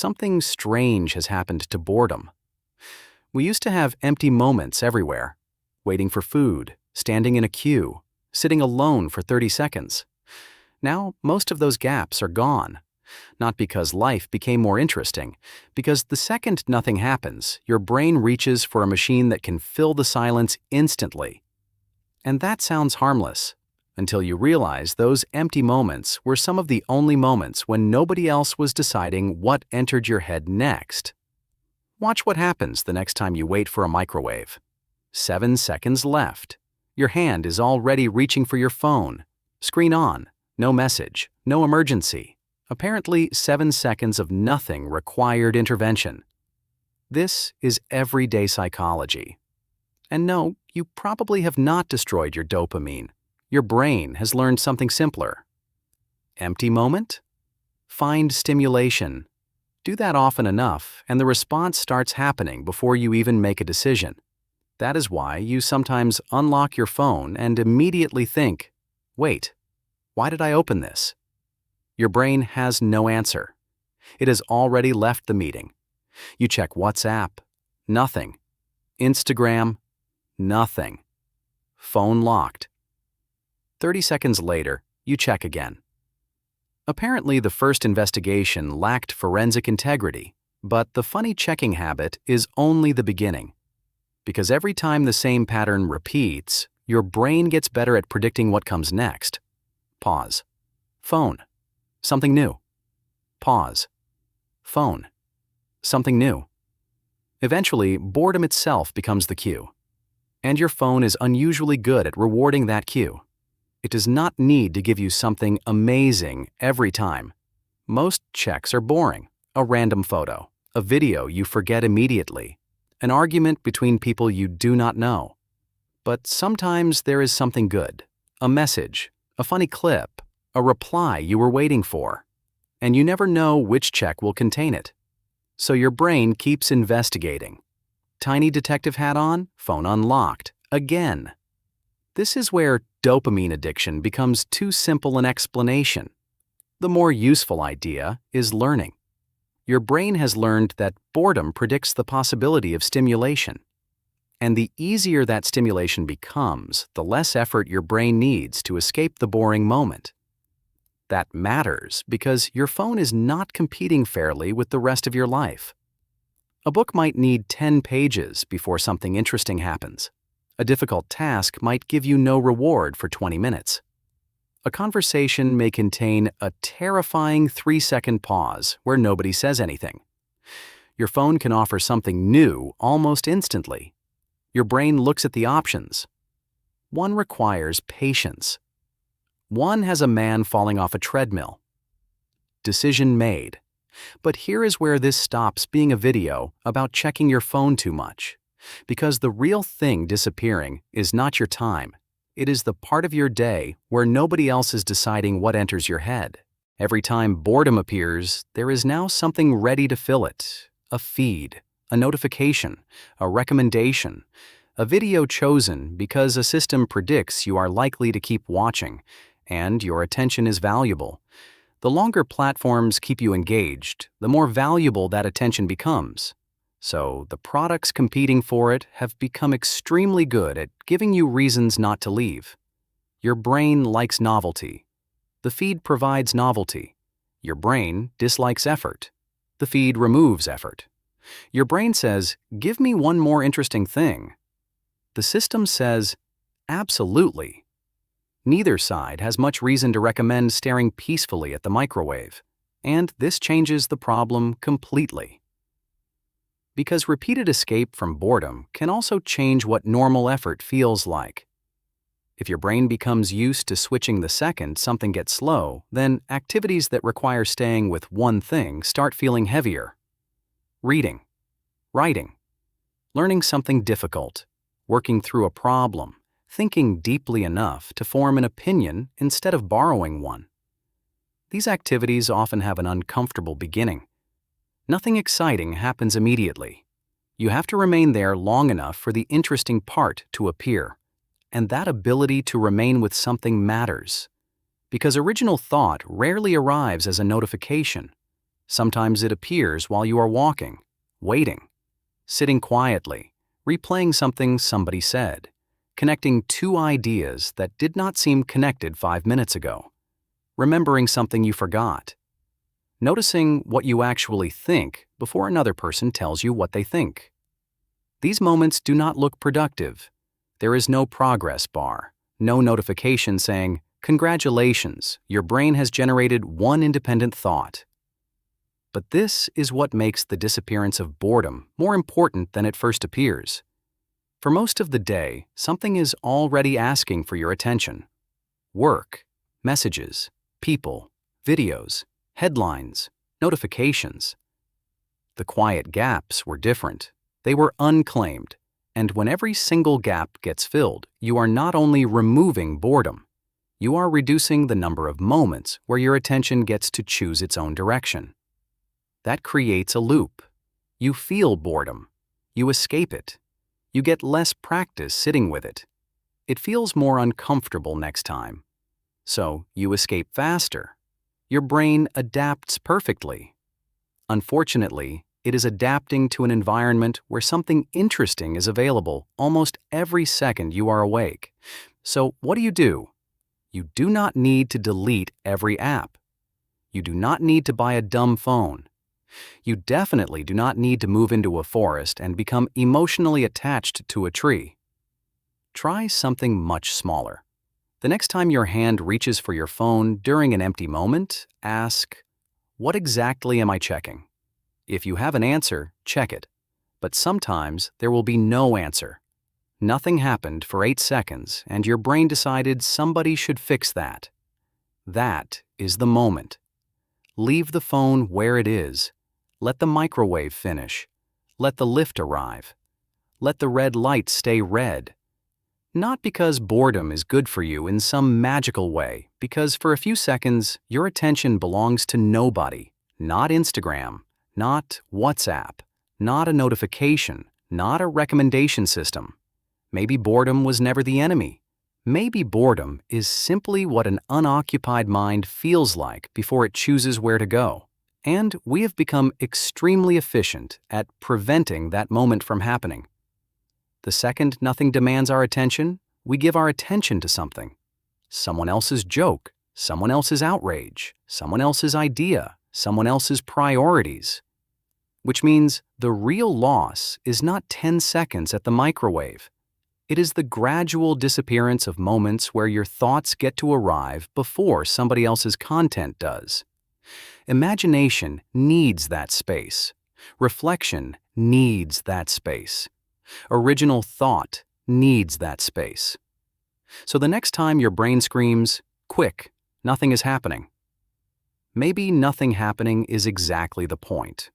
something strange has happened to boredom. We used to have empty moments everywhere, waiting for food, standing in a queue, sitting alone for 30 seconds. Now, most of those gaps are gone. Not because life became more interesting, because the second nothing happens, your brain reaches for a machine that can fill the silence instantly. And that sounds harmless, until you realize those empty moments were some of the only moments when nobody else was deciding what entered your head next. Watch what happens the next time you wait for a microwave. 7 seconds left. Your hand is already reaching for your phone. Screen on, no message, no emergency. Apparently, 7 seconds of nothing required intervention. This is everyday psychology. And no, you probably have not destroyed your dopamine. Your brain has learned something simpler. Empty moment? Find stimulation. Do that often enough, and the response starts happening before you even make a decision. That is why you sometimes unlock your phone and immediately think, wait, why did I open this? Your brain has no answer. It has already left the meeting. You check WhatsApp, nothing. Instagram, nothing. Phone locked. 30 seconds later, you check again. Apparently, the first investigation lacked forensic integrity, but the funny checking habit is only the beginning. Because every time the same pattern repeats, your brain gets better at predicting what comes next. Pause. Phone. Something new. Pause. Phone. Something new. Eventually, boredom itself becomes the cue. And your phone is unusually good at rewarding that cue. It does not need to give you something amazing every time. Most checks are boring. A random photo, a video you forget immediately, an argument between people you do not know. But sometimes there is something good, a message, a funny clip, a reply you were waiting for, and you never know which check will contain it. So your brain keeps investigating. Tiny detective hat on, phone unlocked, again. This is where dopamine addiction becomes too simple an explanation. The more useful idea is learning. Your brain has learned that boredom predicts the possibility of stimulation. And the easier that stimulation becomes, the less effort your brain needs to escape the boring moment. That matters because your phone is not competing fairly with the rest of your life. A book might need 10 pages before something interesting happens. A difficult task might give you no reward for 20 minutes. A conversation may contain a terrifying 3-second pause where nobody says anything. Your phone can offer something new almost instantly. Your brain looks at the options. One requires patience. One has a man falling off a treadmill. Decision made. But here is where this stops being a video about checking your phone too much. Because the real thing disappearing is not your time. It is the part of your day where nobody else is deciding what enters your head. Every time boredom appears, there is now something ready to fill it. A feed, a notification, a recommendation, a video chosen because a system predicts you are likely to keep watching, and your attention is valuable. The longer platforms keep you engaged, the more valuable that attention becomes. So the products competing for it have become extremely good at giving you reasons not to leave. Your brain likes novelty. The feed provides novelty. Your brain dislikes effort. The feed removes effort. Your brain says, "Give me one more interesting thing." The system says, "Absolutely." Neither side has much reason to recommend staring peacefully at the microwave, and this changes the problem completely. Because repeated escape from boredom can also change what normal effort feels like. If your brain becomes used to switching the second something gets slow, then activities that require staying with one thing start feeling heavier. Reading, writing, learning something difficult, working through a problem, thinking deeply enough to form an opinion instead of borrowing one. These activities often have an uncomfortable beginning. Nothing exciting happens immediately. You have to remain there long enough for the interesting part to appear. And that ability to remain with something matters. Because original thought rarely arrives as a notification. Sometimes it appears while you are walking, waiting, sitting quietly, replaying something somebody said, connecting two ideas that did not seem connected 5 minutes ago, remembering something you forgot, noticing what you actually think before another person tells you what they think. These moments do not look productive. There is no progress bar, no notification saying, "Congratulations, your brain has generated one independent thought." But this is what makes the disappearance of boredom more important than it first appears. For most of the day, something is already asking for your attention. Work, messages, people, videos, headlines, notifications. The quiet gaps were different. They were unclaimed. And when every single gap gets filled, you are not only removing boredom, you are reducing the number of moments where your attention gets to choose its own direction. That creates a loop. You feel boredom. You escape it. You get less practice sitting with it. It feels more uncomfortable next time. So you escape faster. Your brain adapts perfectly. Unfortunately, it is adapting to an environment where something interesting is available almost every second you are awake. So what do? You do not need to delete every app. You do not need to buy a dumb phone. You definitely do not need to move into a forest and become emotionally attached to a tree. Try something much smaller. The next time your hand reaches for your phone during an empty moment, ask, "What exactly am I checking?" If you have an answer, check it. But sometimes there will be no answer. Nothing happened for 8 seconds, and your brain decided somebody should fix that. That is the moment. Leave the phone where it is. Let the microwave finish. Let the lift arrive. Let the red light stay red. Not because boredom is good for you in some magical way, because for a few seconds, your attention belongs to nobody, not Instagram, not WhatsApp, not a notification, not a recommendation system. Maybe boredom was never the enemy. Maybe boredom is simply what an unoccupied mind feels like before it chooses where to go. And we have become extremely efficient at preventing that moment from happening. The second nothing demands our attention, we give our attention to something. Someone else's joke, someone else's outrage, someone else's idea, someone else's priorities. Which means the real loss is not 10 seconds at the microwave. It is the gradual disappearance of moments where your thoughts get to arrive before somebody else's content does. Imagination needs that space. Reflection needs that space. Original thought needs that space. So the next time your brain screams, "Quick, nothing is happening," maybe nothing happening is exactly the point.